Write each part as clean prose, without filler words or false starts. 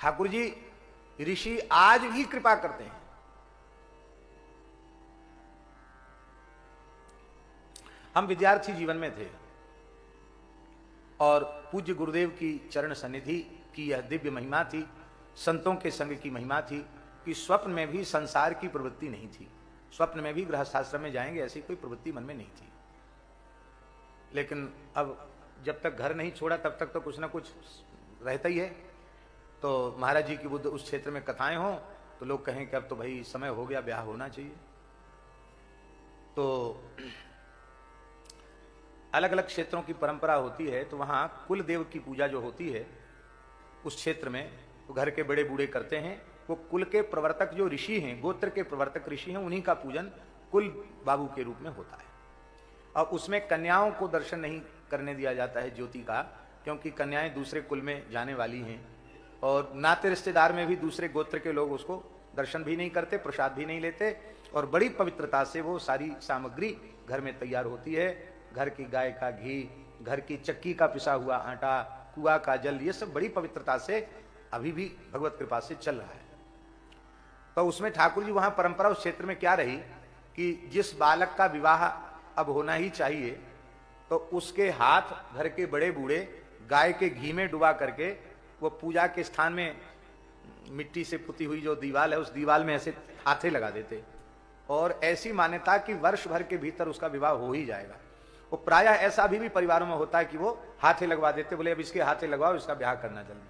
ठाकुर जी ऋषि आज भी कृपा करते हैं। हम विद्यार्थी जीवन में थे और पूज्य गुरुदेव की चरण सन्निधि की यह दिव्य महिमा थी, संतों के संग की महिमा थी कि स्वप्न में भी संसार की प्रवृत्ति नहीं थी, स्वप्न में भी गृहस्थाश्रम में जाएंगे ऐसी कोई प्रवृत्ति मन में नहीं थी। लेकिन अब जब तक घर नहीं छोड़ा तब तक तो कुछ ना कुछ रहता ही है। तो महाराज जी की बुद्ध उस क्षेत्र में कथाएं हों तो लोग कहें कि अब तो भाई समय हो गया, ब्याह होना चाहिए। तो अलग अलग क्षेत्रों की परंपरा होती है, तो वहां कुल देव की पूजा जो होती है उस क्षेत्र में तो घर के बड़े बूढ़े करते हैं। वो कुल के प्रवर्तक जो ऋषि हैं, गोत्र के प्रवर्तक ऋषि हैं, उन्हीं का पूजन कुल बाबू के रूप में होता है। और उसमें कन्याओं को दर्शन नहीं करने दिया जाता है ज्योति का, क्योंकि कन्याएं दूसरे कुल में जाने वाली हैं और नाते रिश्तेदार में भी दूसरे गोत्र के लोग उसको दर्शन भी नहीं करते, प्रसाद भी नहीं लेते। और बड़ी पवित्रता से वो सारी सामग्री घर में तैयार होती है। घर की गाय का घी, घर की चक्की का पिसा हुआ आटा, कुआ का जल, ये सब बड़ी पवित्रता से अभी भी भगवत कृपा से चल रहा है। तो उसमें ठाकुर जी वहां परंपरा उस क्षेत्र में क्या रही कि जिस बालक का विवाह अब होना ही चाहिए तो उसके हाथ घर के बड़े बूढ़े गाय के घी में डुबा करके वो पूजा के स्थान में मिट्टी से पुती हुई जो दीवाल है उस दीवाल में ऐसे हाथे लगा देते और ऐसी मान्यता कि वर्ष भर के भीतर उसका विवाह हो ही जाएगा। वो प्रायः ऐसा अभी भी परिवारों में होता है कि वो हाथे लगवा देते, बोले अब इसके हाथे लगवाओ, इसका ब्याह करना जल्दी।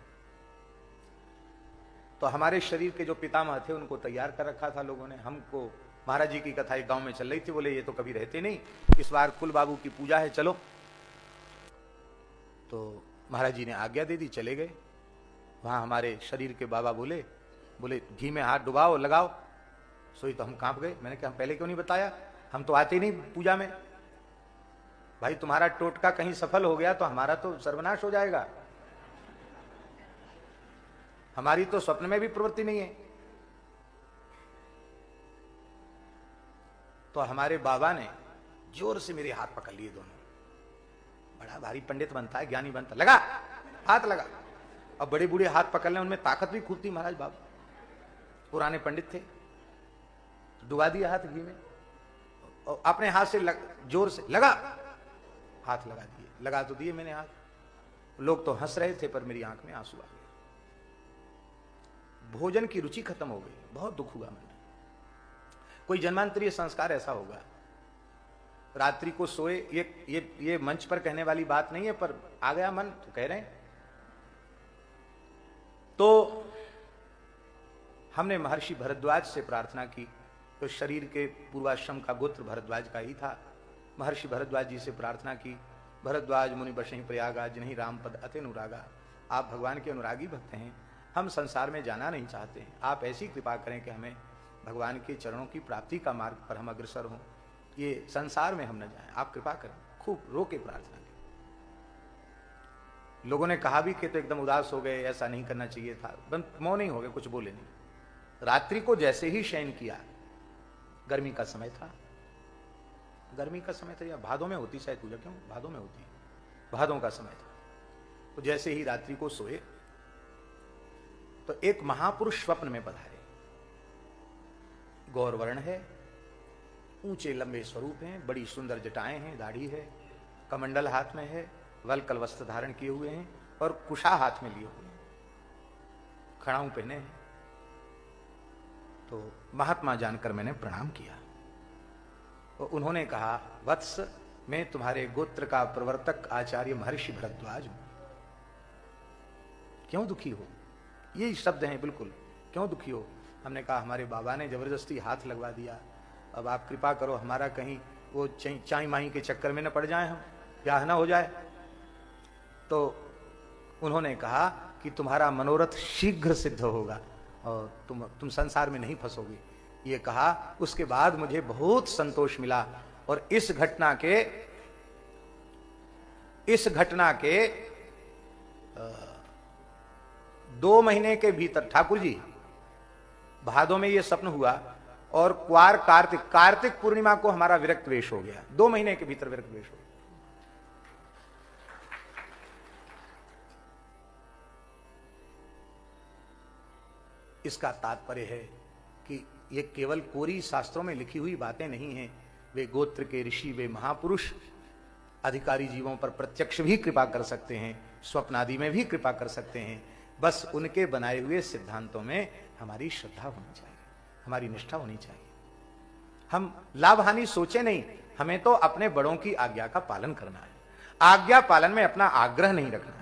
तो हमारे शरीर के जो पितामह थे उनको तैयार कर रखा था लोगों ने। हमको महाराज जी की कथा एक गांव में चल रही थी, बोले ये तो कभी रहते नहीं, इस बार कुल बाबू की पूजा है, चलो। तो महाराज जी ने आज्ञा दे दी, चले गए। वहां हमारे शरीर के बाबा बोले घी में हाथ डुबाओ, लगाओ। सोई तो हम कांप गए। मैंने कहा पहले क्यों नहीं बताया, हम तो आते ही नहीं पूजा में। भाई तुम्हारा टोटका कहीं सफल हो गया तो हमारा तो सर्वनाश हो जाएगा। हमारी तो स्वप्न में भी प्रवृत्ति नहीं है। तो हमारे बाबा ने जोर से मेरे हाथ पकड़ लिए दोनों। बड़ा भारी पंडित बनता है, ज्ञानी बनता, लगा हाथ लगा। अब बड़े बूढ़े हाथ पकड़ लें, उनमें ताकत भी खूब थी। महाराज बाबा पुराने पंडित थे, डुबा दिया हाथ घी में और अपने हाथ से जोर से लगा, हाथ लगा दिए। लगा तो दिए मैंने हाथ। लोग तो हंस रहे थे पर मेरी आंख में आंसू आ गए। भोजन की रुचि खत्म हो गई, बहुत दुख हुआ। मैंने कोई जन्मांतरीय संस्कार ऐसा होगा। रात्रि को सोए, ये मंच पर कहने वाली बात नहीं है पर आ गया मन तो कह रहे हैं। तो हमने महर्षि भरद्वाज से प्रार्थना की। तो शरीर के पूर्वाश्रम का गोत्र भरद्वाज का ही था। महर्षि भरद्वाज जी से प्रार्थना की, भरद्वाज मुनि बसहि प्रयागा जिन्हीं राम पद अति अनुरागा। आप भगवान के अनुरागी भक्त हैं, हम संसार में जाना नहीं चाहते हैं, आप ऐसी कृपा करें कि हमें भगवान के चरणों की प्राप्ति का मार्ग पर हम अग्रसर हों, ये संसार में हम न जाएं, आप कृपा करें। खूब रो के प्रार्थना की। लोगों ने कहा भी कि तो एकदम उदास हो गए, ऐसा नहीं करना चाहिए था, मौन नहीं हो गए, कुछ बोले नहीं। रात्रि को जैसे ही शयन किया, गर्मी का समय था, गर्मी का समय था या भादों में होती शायद पूजा, क्यों भादों में होती है, भादों का समय था। तो जैसे ही रात्रि को सोए तो एक महापुरुष स्वप्न में पधारे। गौर वर्ण है, ऊंचे लंबे स्वरूप हैं, बड़ी सुंदर जटाएं हैं, दाढ़ी है, कमंडल हाथ में है, वलकल वस्त्र धारण किए हुए हैं और कुशा हाथ में लिए हुए हैं, खड़ाऊ पहने हैं। तो महात्मा जानकर मैंने प्रणाम किया। तो उन्होंने कहा, वत्स मैं तुम्हारे गोत्र का प्रवर्तक आचार्य महर्षि भरद्वाज हूं, क्यों दुखी हो? ये शब्द हैं बिल्कुल, क्यों दुखी हो? हमने कहा हमारे बाबा ने जबरदस्ती हाथ लगवा दिया, अब आप कृपा करो हमारा कहीं वो चाई माई के चक्कर में न पड़ जाए, हम ब्याह न हो जाए। तो उन्होंने कहा कि तुम्हारा मनोरथ शीघ्र सिद्ध होगा और तुम संसार में नहीं फंसोगे। ये कहा, उसके बाद मुझे बहुत संतोष मिला और इस घटना के 2 महीने के भीतर ठाकुर जी भादों में ये स्वप्न हुआ और क्वार कार्तिक पूर्णिमा को हमारा विरक्त वेश हो गया। 2 महीने के भीतर विरक्त वेश हो गया। इसका तात्पर्य है कि ये केवल कोरी शास्त्रों में लिखी हुई बातें नहीं हैं। वे गोत्र के ऋषि, वे महापुरुष अधिकारी जीवों पर प्रत्यक्ष भी कृपा कर सकते हैं, स्वप्न आदि में भी कृपा कर सकते हैं। बस उनके बनाए हुए सिद्धांतों में हमारी श्रद्धा होनी चाहिए, हमारी निष्ठा होनी चाहिए। हम लाभ हानि सोचे नहीं, हमें तो अपने बड़ों की आज्ञा का पालन करना है। आज्ञा पालन में अपना आग्रह नहीं रखना।